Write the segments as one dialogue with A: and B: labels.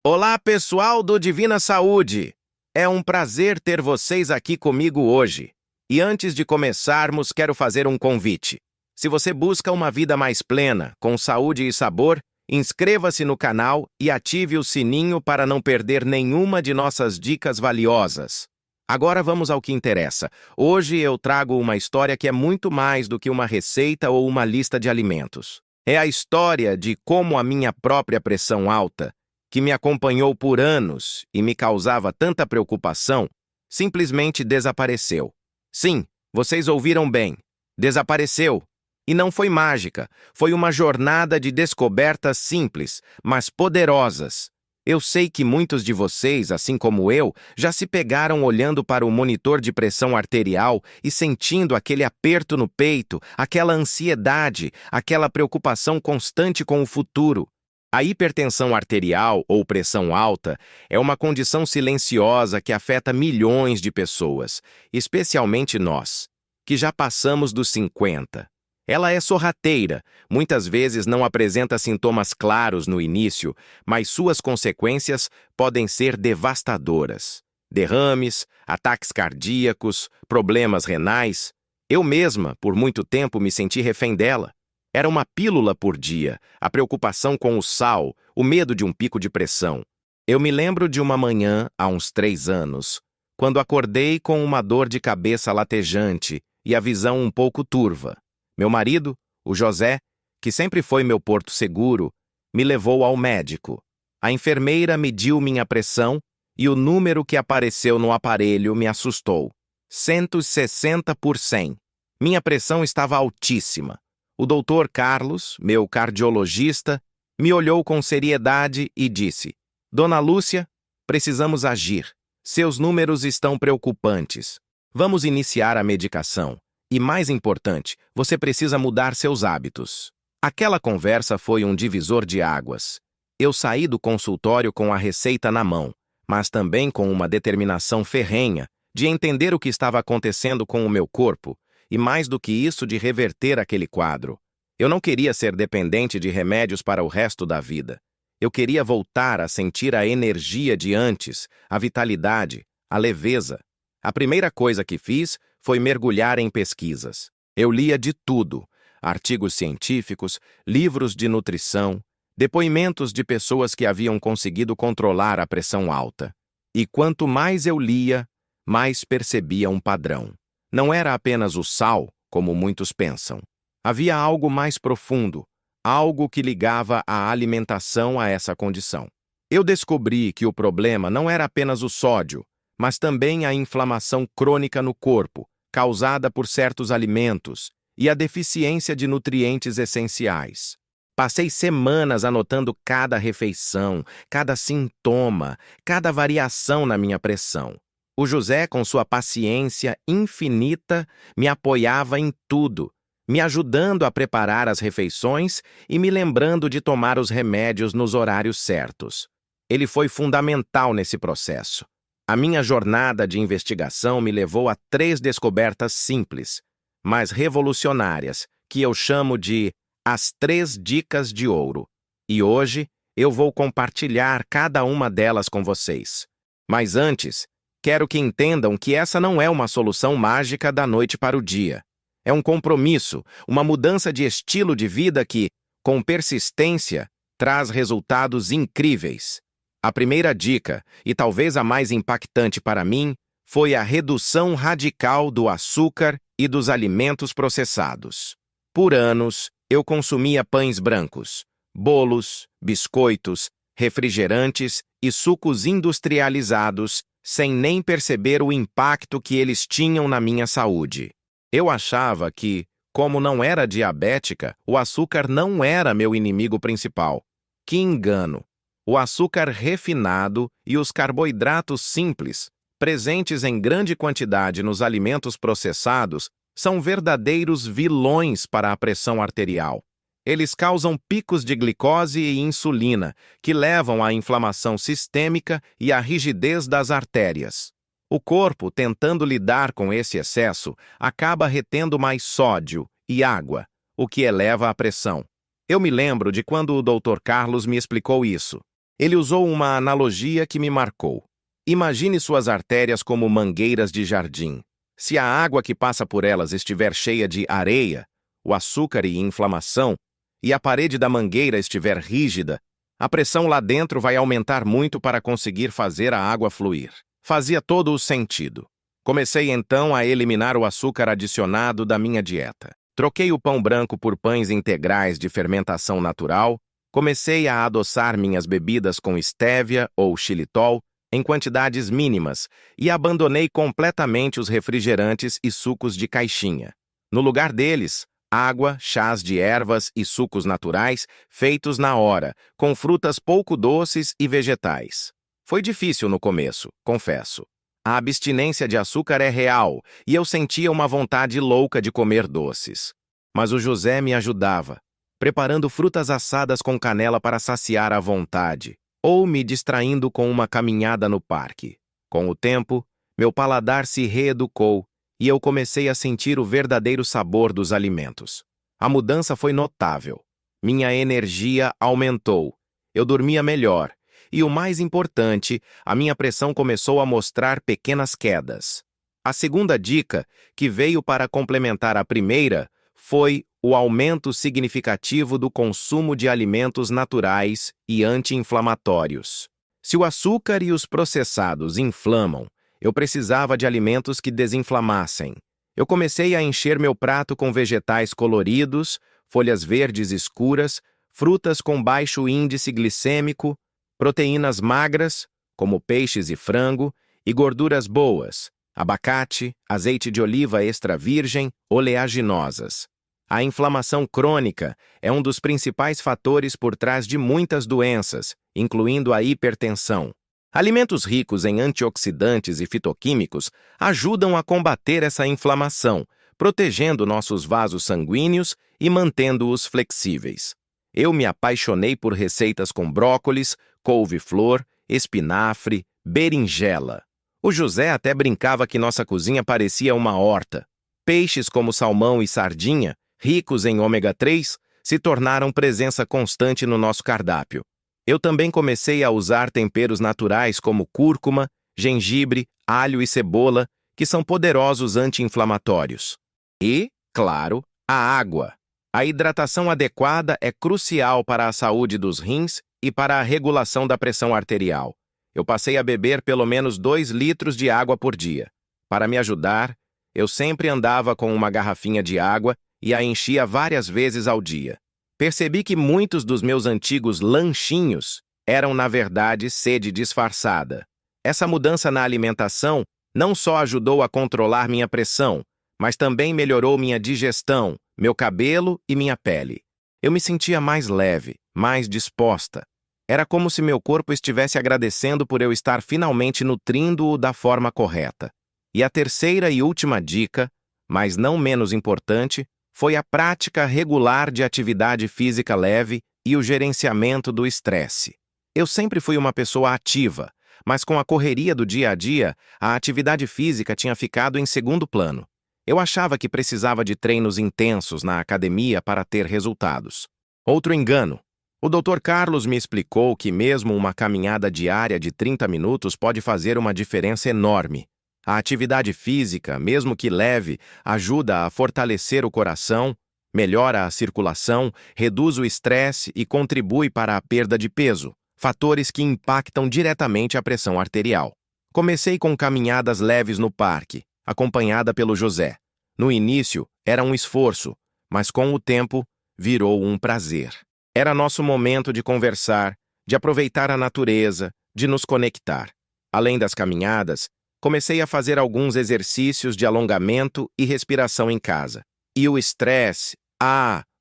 A: Olá, pessoal do Divina Saúde! É um prazer ter vocês aqui comigo hoje. E antes de começarmos, quero fazer um convite. Se você busca uma vida mais plena, com saúde e sabor, inscreva-se no canal e ative o sininho para não perder nenhuma de nossas dicas valiosas. Agora vamos ao que interessa. Hoje eu trago uma história que é muito mais do que uma receita ou uma lista de alimentos. É a história de como a minha própria pressão alta, que me acompanhou por anos e me causava tanta preocupação, simplesmente desapareceu. Sim, vocês ouviram bem. Desapareceu. E não foi mágica, foi uma jornada de descobertas simples, mas poderosas. Eu sei que muitos de vocês, assim como eu, já se pegaram olhando para o monitor de pressão arterial e sentindo aquele aperto no peito, aquela ansiedade, aquela preocupação constante com o futuro. A hipertensão arterial, ou pressão alta, é uma condição silenciosa que afeta milhões de pessoas, especialmente nós, que já passamos dos 50. Ela é sorrateira, muitas vezes não apresenta sintomas claros no início, mas suas consequências podem ser devastadoras. Derrames, ataques cardíacos, problemas renais. Eu mesma, por muito tempo, me senti refém dela. Era uma pílula por dia, a preocupação com o sal, o medo de um pico de pressão. Eu me lembro de uma manhã, há uns 3 anos, quando acordei com uma dor de cabeça latejante e a visão um pouco turva. Meu marido, o José, que sempre foi meu porto seguro, me levou ao médico. A enfermeira mediu minha pressão e o número que apareceu no aparelho me assustou. 160 por 100. Minha pressão estava altíssima. O doutor Carlos, meu cardiologista, me olhou com seriedade e disse: Dona Lúcia, precisamos agir. Seus números estão preocupantes. Vamos iniciar a medicação. E mais importante, você precisa mudar seus hábitos. Aquela conversa foi um divisor de águas. Eu saí do consultório com a receita na mão, mas também com uma determinação ferrenha de entender o que estava acontecendo com o meu corpo e, mais do que isso, de reverter aquele quadro. Eu não queria ser dependente de remédios para o resto da vida. Eu queria voltar a sentir a energia de antes, a vitalidade, a leveza. A primeira coisa que fiz foi mergulhar em pesquisas. Eu lia de tudo: artigos científicos, livros de nutrição, depoimentos de pessoas que haviam conseguido controlar a pressão alta. E quanto mais eu lia, mais percebia um padrão. Não era apenas o sal, como muitos pensam. Havia algo mais profundo, algo que ligava a alimentação a essa condição. Eu descobri que o problema não era apenas o sódio, mas também a inflamação crônica no corpo, causada por certos alimentos, e a deficiência de nutrientes essenciais. Passei semanas anotando cada refeição, cada sintoma, cada variação na minha pressão. O José, com sua paciência infinita, me apoiava em tudo, me ajudando a preparar as refeições e me lembrando de tomar os remédios nos horários certos. Ele foi fundamental nesse processo. A minha jornada de investigação me levou a 3 descobertas simples, mas revolucionárias, que eu chamo de as 3 dicas de ouro. E hoje eu vou compartilhar cada uma delas com vocês. Mas antes, quero que entendam que essa não é uma solução mágica da noite para o dia. É um compromisso, uma mudança de estilo de vida que, com persistência, traz resultados incríveis. A primeira dica, e talvez a mais impactante para mim, foi a redução radical do açúcar e dos alimentos processados. Por anos, eu consumia pães brancos, bolos, biscoitos, refrigerantes e sucos industrializados, sem nem perceber o impacto que eles tinham na minha saúde. Eu achava que, como não era diabética, o açúcar não era meu inimigo principal. Que engano! O açúcar refinado e os carboidratos simples, presentes em grande quantidade nos alimentos processados, são verdadeiros vilões para a pressão arterial. Eles causam picos de glicose e insulina, que levam à inflamação sistêmica e à rigidez das artérias. O corpo, tentando lidar com esse excesso, acaba retendo mais sódio e água, o que eleva a pressão. Eu me lembro de quando o Dr. Carlos me explicou isso. Ele usou uma analogia que me marcou. Imagine suas artérias como mangueiras de jardim. Se a água que passa por elas estiver cheia de areia, o açúcar e inflamação, e a parede da mangueira estiver rígida, a pressão lá dentro vai aumentar muito para conseguir fazer a água fluir. Fazia todo o sentido. Comecei então a eliminar o açúcar adicionado da minha dieta. Troquei o pão branco por pães integrais de fermentação natural, comecei a adoçar minhas bebidas com estévia ou xilitol em quantidades mínimas e abandonei completamente os refrigerantes e sucos de caixinha. No lugar deles, água, chás de ervas e sucos naturais feitos na hora, com frutas pouco doces e vegetais. Foi difícil no começo, confesso. A abstinência de açúcar é real e eu sentia uma vontade louca de comer doces. Mas o José me ajudava, preparando frutas assadas com canela para saciar a vontade, ou me distraindo com uma caminhada no parque. Com o tempo, meu paladar se reeducou e eu comecei a sentir o verdadeiro sabor dos alimentos. A mudança foi notável. Minha energia aumentou. Eu dormia melhor. E o mais importante, a minha pressão começou a mostrar pequenas quedas. A segunda dica, que veio para complementar a primeira, foi o aumento significativo do consumo de alimentos naturais e anti-inflamatórios. Se o açúcar e os processados inflamam, eu precisava de alimentos que desinflamassem. Eu comecei a encher meu prato com vegetais coloridos, folhas verdes escuras, frutas com baixo índice glicêmico, proteínas magras, como peixes e frango, e gorduras boas, abacate, azeite de oliva extra virgem, oleaginosas. A inflamação crônica é um dos principais fatores por trás de muitas doenças, incluindo a hipertensão. Alimentos ricos em antioxidantes e fitoquímicos ajudam a combater essa inflamação, protegendo nossos vasos sanguíneos e mantendo-os flexíveis. Eu me apaixonei por receitas com brócolis, couve-flor, espinafre, berinjela. O José até brincava que nossa cozinha parecia uma horta. Peixes como salmão e sardinha, ricos em ômega 3, se tornaram presença constante no nosso cardápio. Eu também comecei a usar temperos naturais como cúrcuma, gengibre, alho e cebola, que são poderosos anti-inflamatórios. E, claro, a água. A hidratação adequada é crucial para a saúde dos rins e para a regulação da pressão arterial. Eu passei a beber pelo menos 2 litros de água por dia. Para me ajudar, eu sempre andava com uma garrafinha de água e a enchia várias vezes ao dia. Percebi que muitos dos meus antigos lanchinhos eram, na verdade, sede disfarçada. Essa mudança na alimentação não só ajudou a controlar minha pressão, mas também melhorou minha digestão, meu cabelo e minha pele. Eu me sentia mais leve, mais disposta. Era como se meu corpo estivesse agradecendo por eu estar finalmente nutrindo-o da forma correta. E a terceira e última dica, mas não menos importante, foi a prática regular de atividade física leve e o gerenciamento do estresse. Eu sempre fui uma pessoa ativa, mas com a correria do dia a dia, a atividade física tinha ficado em segundo plano. Eu achava que precisava de treinos intensos na academia para ter resultados. Outro engano. O Dr. Carlos me explicou que mesmo uma caminhada diária de 30 minutos pode fazer uma diferença enorme. A atividade física, mesmo que leve, ajuda a fortalecer o coração, melhora a circulação, reduz o estresse e contribui para a perda de peso, fatores que impactam diretamente a pressão arterial. Comecei com caminhadas leves no parque, acompanhada pelo José. No início, era um esforço, mas com o tempo, virou um prazer. Era nosso momento de conversar, de aproveitar a natureza, de nos conectar. Além das caminhadas, comecei a fazer alguns exercícios de alongamento e respiração em casa. E o estresse,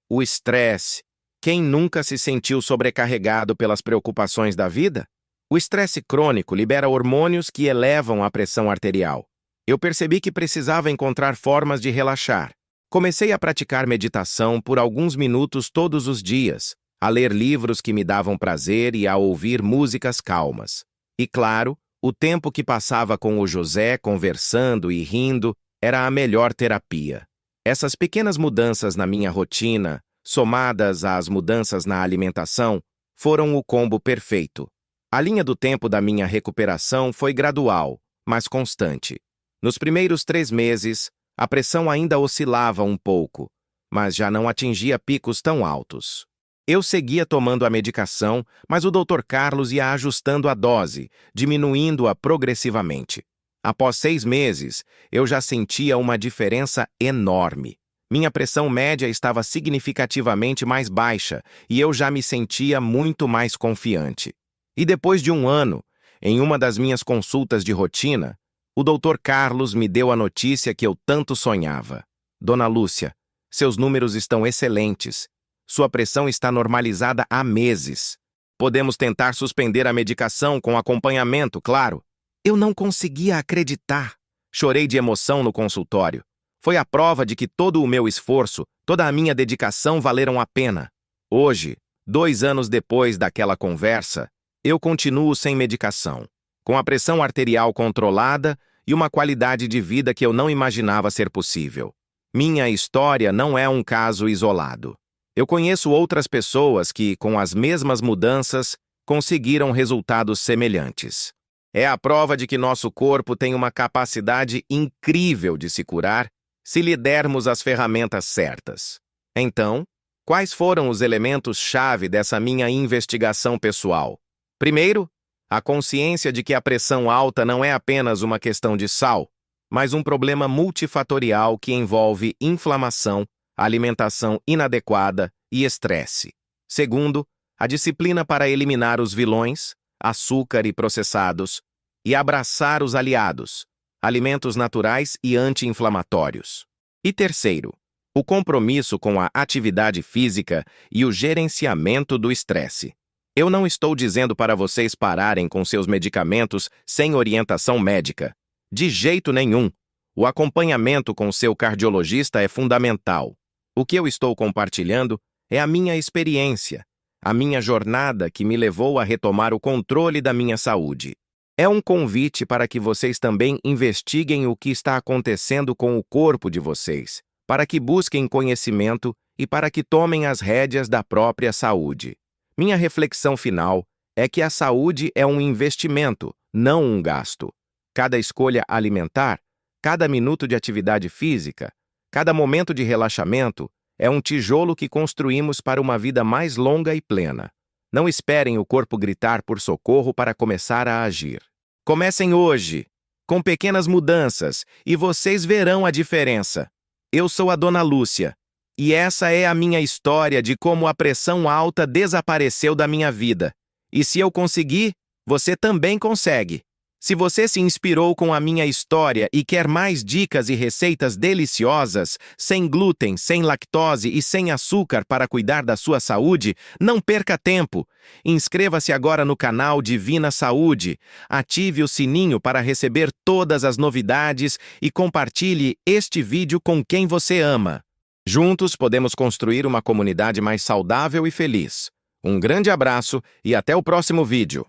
A: o estresse. Quem nunca se sentiu sobrecarregado pelas preocupações da vida? O estresse crônico libera hormônios que elevam a pressão arterial. Eu percebi que precisava encontrar formas de relaxar. Comecei a praticar meditação por alguns minutos todos os dias, a ler livros que me davam prazer e a ouvir músicas calmas. E claro, o tempo que passava com o José conversando e rindo era a melhor terapia. Essas pequenas mudanças na minha rotina, somadas às mudanças na alimentação, foram o combo perfeito. A linha do tempo da minha recuperação foi gradual, mas constante. Nos primeiros 3 meses, a pressão ainda oscilava um pouco, mas já não atingia picos tão altos. Eu seguia tomando a medicação, mas o Dr. Carlos ia ajustando a dose, diminuindo-a progressivamente. Após 6 meses, eu já sentia uma diferença enorme. Minha pressão média estava significativamente mais baixa e eu já me sentia muito mais confiante. E depois de 1 ano, em uma das minhas consultas de rotina, o Dr. Carlos me deu a notícia que eu tanto sonhava. Dona Lúcia, seus números estão excelentes. Sua pressão está normalizada há meses. Podemos tentar suspender a medicação com acompanhamento, claro. Eu não conseguia acreditar. Chorei de emoção no consultório. Foi a prova de que todo o meu esforço, toda a minha dedicação valeram a pena. Hoje, 2 anos depois daquela conversa, eu continuo sem medicação, com a pressão arterial controlada e uma qualidade de vida que eu não imaginava ser possível. Minha história não é um caso isolado. Eu conheço outras pessoas que, com as mesmas mudanças, conseguiram resultados semelhantes. É a prova de que nosso corpo tem uma capacidade incrível de se curar se lhe dermos as ferramentas certas. Então, quais foram os elementos-chave dessa minha investigação pessoal? Primeiro, a consciência de que a pressão alta não é apenas uma questão de sal, mas um problema multifatorial que envolve inflamação, alimentação inadequada e estresse. Segundo, a disciplina para eliminar os vilões, açúcar e processados, e abraçar os aliados, alimentos naturais e anti-inflamatórios. E terceiro, o compromisso com a atividade física e o gerenciamento do estresse. Eu não estou dizendo para vocês pararem com seus medicamentos sem orientação médica. De jeito nenhum. O acompanhamento com seu cardiologista é fundamental. O que eu estou compartilhando é a minha experiência, a minha jornada que me levou a retomar o controle da minha saúde. É um convite para que vocês também investiguem o que está acontecendo com o corpo de vocês, para que busquem conhecimento e para que tomem as rédeas da própria saúde. Minha reflexão final é que a saúde é um investimento, não um gasto. Cada escolha alimentar, cada minuto de atividade física, cada momento de relaxamento é um tijolo que construímos para uma vida mais longa e plena. Não esperem o corpo gritar por socorro para começar a agir. Comecem hoje, com pequenas mudanças, e vocês verão a diferença. Eu sou a Dona Lúcia, e essa é a minha história de como a pressão alta desapareceu da minha vida. E se eu conseguir, você também consegue. Se você se inspirou com a minha história e quer mais dicas e receitas deliciosas, sem glúten, sem lactose e sem açúcar para cuidar da sua saúde, não perca tempo. Inscreva-se agora no canal Divina Saúde, ative o sininho para receber todas as novidades e compartilhe este vídeo com quem você ama. Juntos podemos construir uma comunidade mais saudável e feliz. Um grande abraço e até o próximo vídeo.